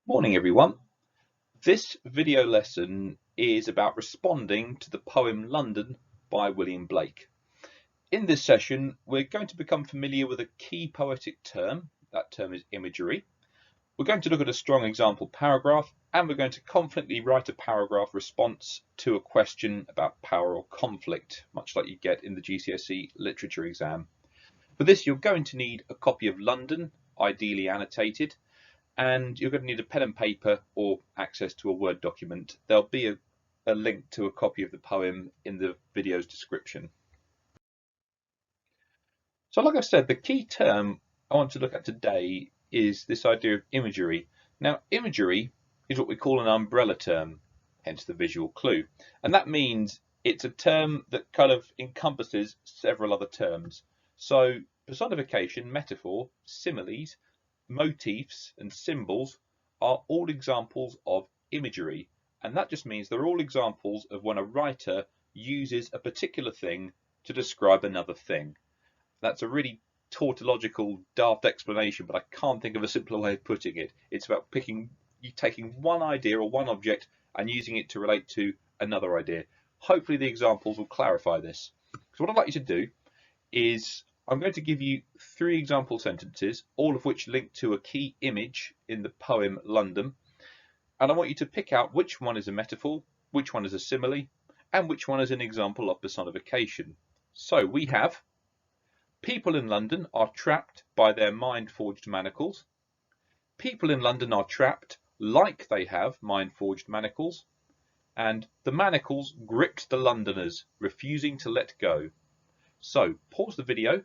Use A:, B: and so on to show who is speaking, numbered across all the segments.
A: Morning everyone. This video lesson is about responding to the poem London by William Blake. In this session we're going to become familiar with a key poetic term. That term is imagery. We're going to look at a strong example paragraph and we're going to confidently write a paragraph response to a question about power or conflict, much like you get in the GCSE literature exam. For this you're going to need a copy of London, ideally annotated, and you're going to need a pen and paper or access to a Word document. There'll be a link to a copy of the poem in the video's description. So like I said, the key term I want to look at today is this idea of imagery. Now, imagery is what we call an umbrella term, hence the visual clue. And that means it's a term that kind of encompasses several other terms. So personification, metaphor, similes, motifs and symbols are all examples of imagery, and that just means they're all examples of when a writer uses a particular thing to describe another thing. That's a really tautological, daft explanation, but I can't think of a simpler way of putting it. It's about taking one idea or one object and using it to relate to another idea. Hopefully the examples will clarify this. So what I'd like you to do is I'm going to give you 3 example sentences, all of which link to a key image in the poem London. And I want you to pick out which one is a metaphor, which one is a simile, and which one is an example of personification. So we have: people in London are trapped by their mind-forged manacles. People in London are trapped like they have mind-forged manacles. And the manacles gripped the Londoners, refusing to let go. So pause the video.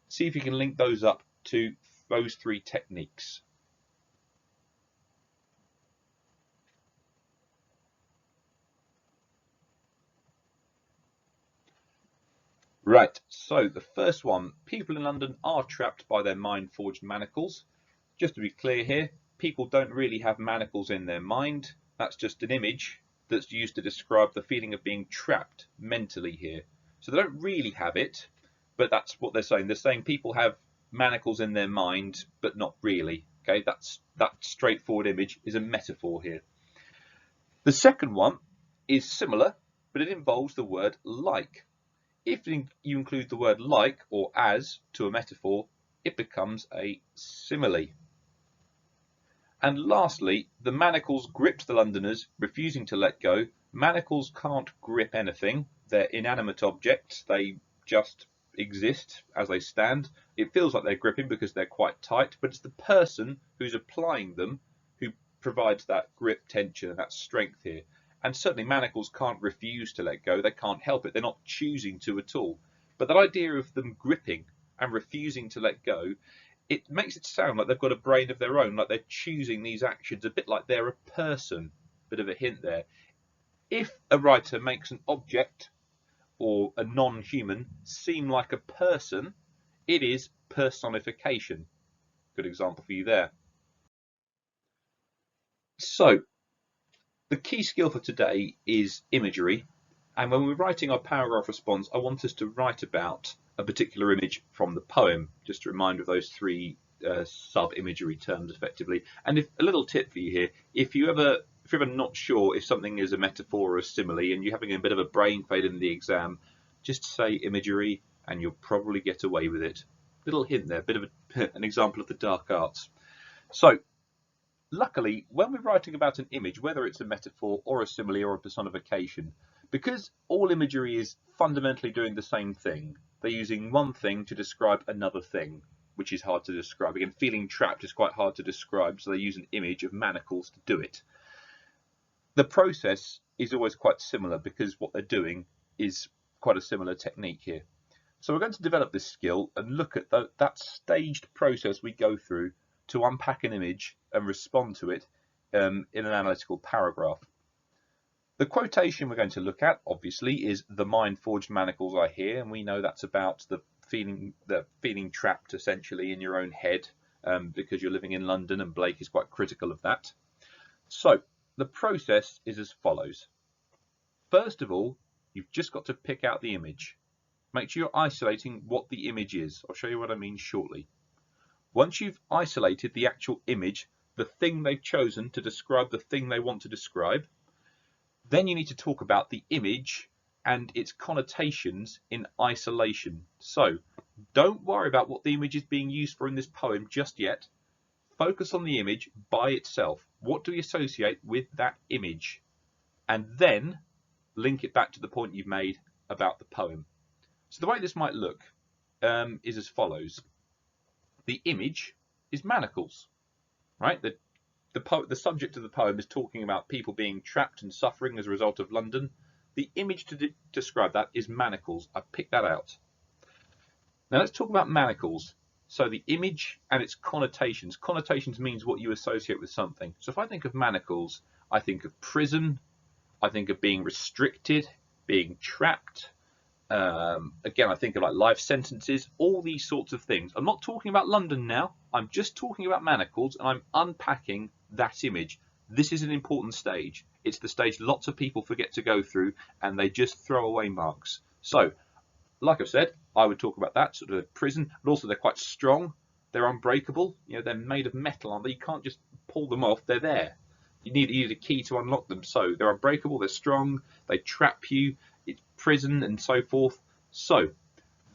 A: See if you can link those up to those 3 techniques. Right, so the first one, people in London are trapped by their mind-forged manacles. Just to be clear here, people don't really have manacles in their mind. That's just an image that's used to describe the feeling of being trapped mentally here. So they don't really have it, but that's what they're saying. They're saying people have manacles in their mind, but not really. Okay, that straightforward image is a metaphor here. The second one is similar, but it involves the word like. If you include the word like or as to a metaphor, it becomes a simile. And lastly, the manacles gripped the Londoners, refusing to let go. Manacles can't grip anything. They're inanimate objects. They just exist as they stand. It feels like they're gripping because they're quite tight, but it's the person who's applying them who provides that grip, tension, and that strength here. And certainly manacles can't refuse to let go. They can't help it. They're not choosing to at all. But that idea of them gripping and refusing to let go, it makes it sound like they've got a brain of their own, like they're choosing these actions, a bit like they're a person. Bit of a hint there. If a writer makes an object or a non-human seem like a person, it is personification. Good example for you there. So the key skill for today is imagery, and when we're writing our paragraph response, I want us to write about a particular image from the poem, just to remind of those 3 sub-imagery terms effectively. And a little tip for you here, if you're ever not sure if something is a metaphor or a simile and you're having a bit of a brain fade in the exam, just say imagery and you'll probably get away with it. Little hint there, bit of an example of the dark arts. So luckily, when we're writing about an image, whether it's a metaphor or a simile or a personification, because all imagery is fundamentally doing the same thing, they're using one thing to describe another thing, which is hard to describe. Again, feeling trapped is quite hard to describe, so they use an image of manacles to do it. The process is always quite similar because what they're doing is quite a similar technique here. So we're going to develop this skill and look at that staged process we go through to unpack an image and respond to it in an analytical paragraph. The quotation we're going to look at, obviously, is "the mind-forged manacles I hear," and we know that's about the feeling trapped essentially in your own head because you're living in London, and Blake is quite critical of that. So the process is as follows. First of all, you've just got to pick out the image. Make sure you're isolating what the image is. I'll show you what I mean shortly. Once you've isolated the actual image, the thing they've chosen to describe the thing they want to describe. Then you need to talk about the image and its connotations in isolation. So don't worry about what the image is being used for in this poem just yet. Focus on the image by itself. What do we associate with that image? And then link it back to the point you've made about the poem. So the way this might look is as follows. The image is manacles, right? The subject of the poem is talking about people being trapped and suffering as a result of London. The image to describe that is manacles. I've picked that out. Now let's talk about manacles. So the image and its connotations. Connotations means what you associate with something. So if I think of manacles, I think of prison, I think of being restricted, being trapped. Again, I think of like life sentences, all these sorts of things. I'm not talking about London now. I'm just talking about manacles, and I'm unpacking that image. This is an important stage. It's the stage lots of people forget to go through, and they just throw away marks. So, like I've said, I would talk about that sort of prison, but also they're quite strong. They're unbreakable. You know, they're made of metal, aren't they? You can't just pull them off. They're there. You need a key to unlock them. So they're unbreakable. They're strong. They trap you. It's prison and so forth. So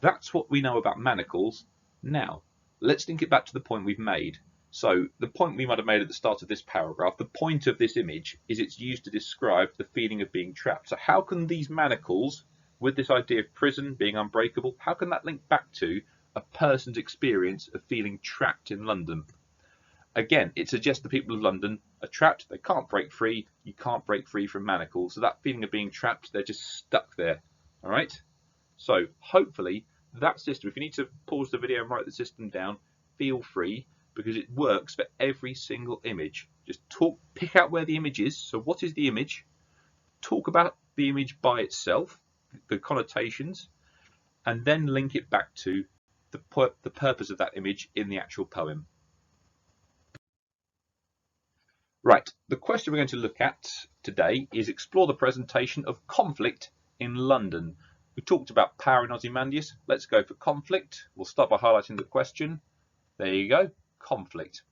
A: that's what we know about manacles. Now, let's link it back to the point we've made. So the point we might have made at the start of this paragraph, the point of this image is it's used to describe the feeling of being trapped. So how can these manacles, with this idea of prison being unbreakable, how can that link back to a person's experience of feeling trapped in London? Again, it suggests the people of London are trapped. They can't break free. You can't break free from manacles. So that feeling of being trapped, they're just stuck there. All right. So hopefully that system, if you need to pause the video and write the system down, feel free, because it works for every single image. Just pick out where the image is. So what is the image? Talk about the image by itself, the connotations, and then link it back to the purpose of that image in the actual poem. Right, the question we're going to look at today is explore the presentation of conflict in London. We talked about power in Ozymandias. Let's go for conflict. We'll start by highlighting the question. There you go, conflict.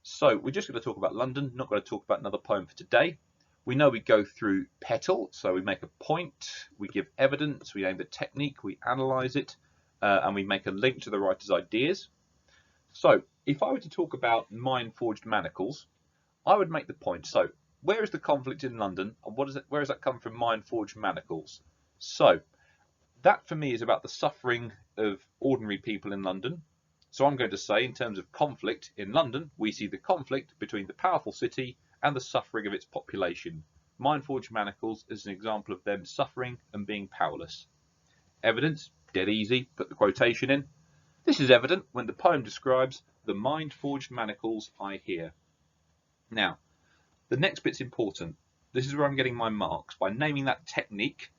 A: So we're just going to talk about London, not going to talk about another poem for today. We know we go through petal, so we make a point, we give evidence, we name the technique, we analyse it, and we make a link to the writer's ideas. So if I were to talk about mind-forged manacles, I would make the point. So where is the conflict in London, and where does that come from mind-forged manacles? So that for me is about the suffering of ordinary people in London. So I'm going to say, in terms of conflict in London, we see the conflict between the powerful city and the suffering of its population. Mind-forged manacles is an example of them suffering and being powerless. Evidence, dead easy, put the quotation in. This is evident when the poem describes the mind-forged manacles I hear. Now, the next bit's important. This is where I'm getting my marks, by naming that technique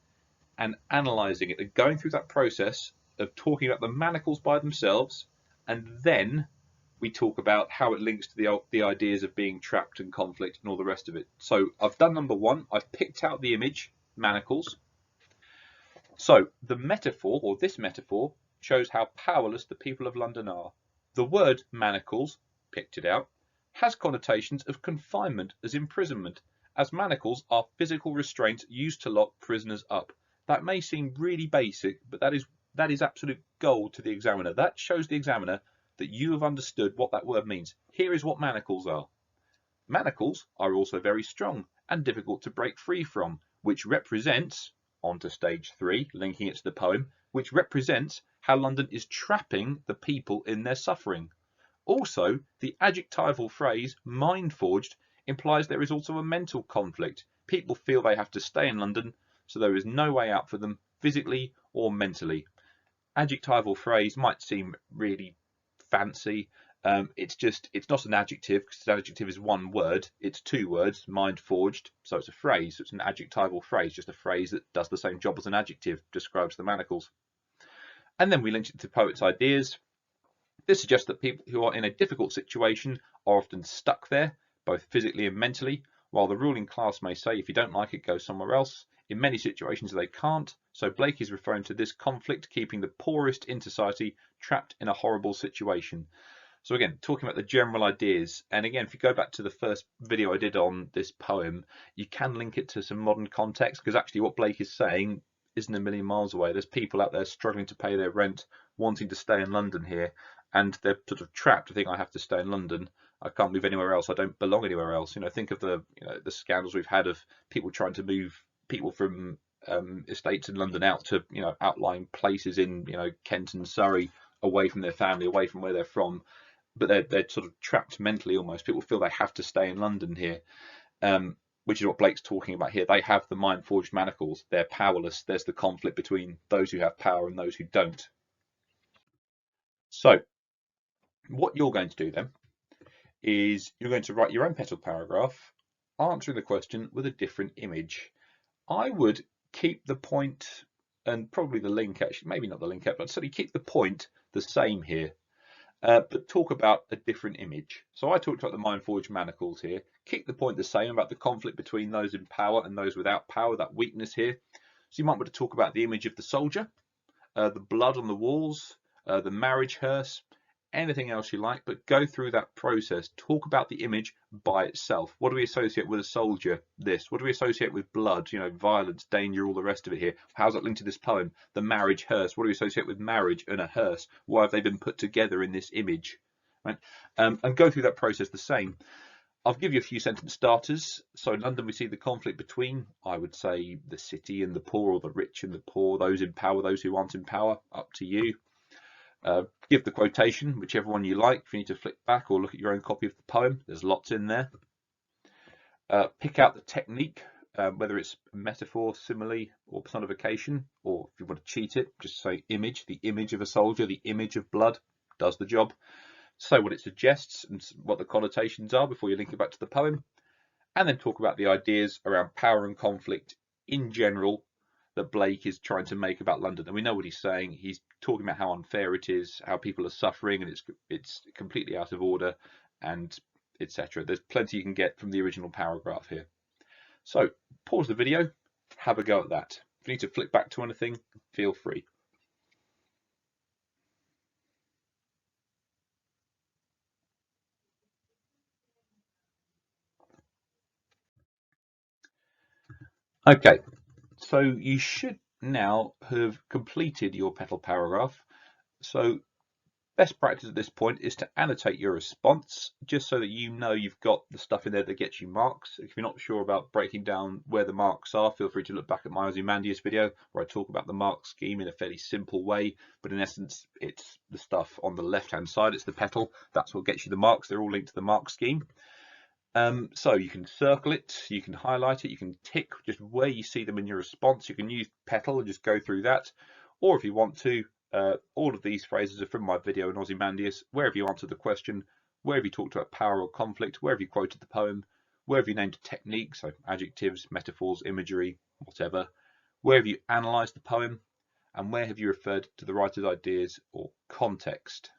A: and analysing it, and going through that process of talking about the manacles by themselves, and then we talk about how it links to the ideas of being trapped and conflict and all the rest of it. So I've done number one. I've picked out the image, manacles. So the metaphor, or this metaphor, shows how powerless the people of London are. The word manacles, picked it out, has connotations of confinement as imprisonment, as manacles are physical restraints used to lock prisoners up. That may seem really basic, but that is absolute gold to the examiner. That shows the examiner that you have understood what that word means. Here is what manacles are. Manacles are also very strong and difficult to break free from, which represents, on to stage 3, linking it to the poem, which represents how London is trapping the people in their suffering. Also, the adjectival phrase mind-forged implies there is also a mental conflict. People feel they have to stay in London, so there is no way out for them, physically or mentally. Adjectival phrase might seem really fancy. It's not an adjective, because an adjective is one word. It's two words, mind-forged, so it's a phrase. So it's an adjectival phrase, just a phrase that does the same job as an adjective, describes the manacles. And then we linked it to poet's ideas. This suggests that people who are in a difficult situation are often stuck there, both physically and mentally, while the ruling class may say, if you don't like it, go somewhere else. In many situations they can't, so Blake is referring to this conflict keeping the poorest in society trapped in a horrible situation. So again, talking about the general ideas, and again, if you go back to the first video I did on this poem, you can link it to some modern context, because actually what Blake is saying isn't a million miles away. There's people out there struggling to pay their rent, wanting to stay in London here, and they're sort of trapped to think, I have to stay in London. I can't move anywhere else. I don't belong anywhere else. Think of the the scandals we've had of people trying to move people from estates in London out to outlying places in Kent and Surrey, away from their family, away from where they're from, but they're sort of trapped mentally almost. People feel they have to stay in London here, which is what Blake's talking about here. They have the mind-forged manacles. They're powerless. There's the conflict between those who have power and those who don't. So what you're going to do then is you're going to write your own petal paragraph answering the question with a different image. I would keep the point, and probably the link, actually, maybe not the link, but certainly keep the point the same here. But talk about a different image. So I talked about the mind-forged manacles here. Keep the point the same about the conflict between those in power and those without power, that weakness here. So you might want to talk about the image of the soldier, the blood on the walls, the marriage hearse, anything else you like, but go through that process. Talk about the image by itself. What do we associate with a soldier? This. What do we associate with blood? Violence, danger, all the rest of it here. How's that linked to this poem? The marriage hearse. What do we associate with marriage and a hearse? Why have they been put together in this image? Right? And go through that process the same. I'll give you a few sentence starters. So in London, we see the conflict between, I would say, the city and the poor, or the rich and the poor, those in power, those who aren't in power. Up to you. Give the quotation, whichever one you like. If you need to flick back or look at your own copy of the poem, there's lots in there. Pick out the technique, whether it's metaphor, simile, or personification, or if you want to cheat it, just say image, the image of a soldier, the image of blood, does the job. Say what it suggests and what the connotations are before you link it back to the poem. And then talk about the ideas around power and conflict in general that Blake is trying to make about London. And we know what he's saying. He's talking about how unfair it is, how people are suffering, and it's completely out of order, and etc. There's plenty you can get from the original paragraph here. So pause the video, have a go at that. If you need to flick back to anything, feel free. Okay, so you should now have completed your petal paragraph. So best practice at this point is to annotate your response, just so that you've got the stuff in there that gets you marks. If you're not sure about breaking down where the marks are, feel free to look back at my Ozymandias video where I talk about the mark scheme in a fairly simple way, but in essence it's the stuff on the left hand side, it's the petal, that's what gets you the marks. They're all linked to the mark scheme. So you can circle it, you can highlight it, you can tick just where you see them in your response. You can use petal and just go through that, or if you want to, all of these phrases are from my video in Ozymandias. Wherever you answered the question, wherever you talked about power or conflict, wherever you quoted the poem, wherever you named a technique, so adjectives, metaphors, imagery, whatever, wherever you analysed the poem, and where have you referred to the writer's ideas or context.